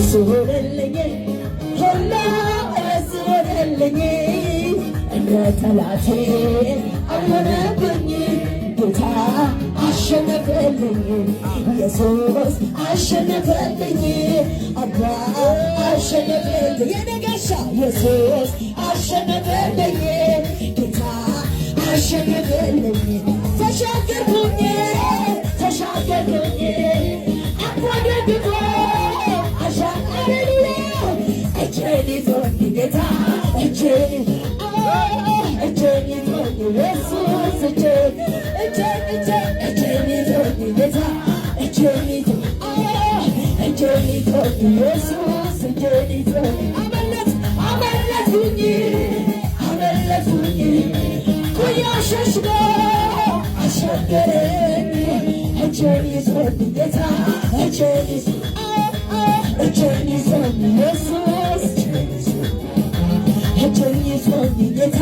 ስሆነልኝ ሁላ ስሆነልኝ እንደ ጠላቴ አልሆነብኝ ጌታ አሸነፈልኝ ኢየሱስ አሸነፈልኝ አባ አሸነፈልኝ የነጋሻ ኢየሱስ አሸነፈልኝ ጌታ አሸነፈልኝ ተሻገርኩኝ ተሻገርኩኝ አባደግሞ አሻአሬልያ እጄን ይዞኝ ጌታ እጄን ይዞኝ ኢየሱስ እጄን ይዞኝ ጌታ እጄን ይዞኝ ኢየሱስ እጄን ይዞኝ አመለጥኩኝ ጉያ ሸሽጎ አሻገረኝ እጄን ይዞኝ ጌታ እጄን ይዞኝ ኢየሱስ እጄን ይዞኝ ጌታ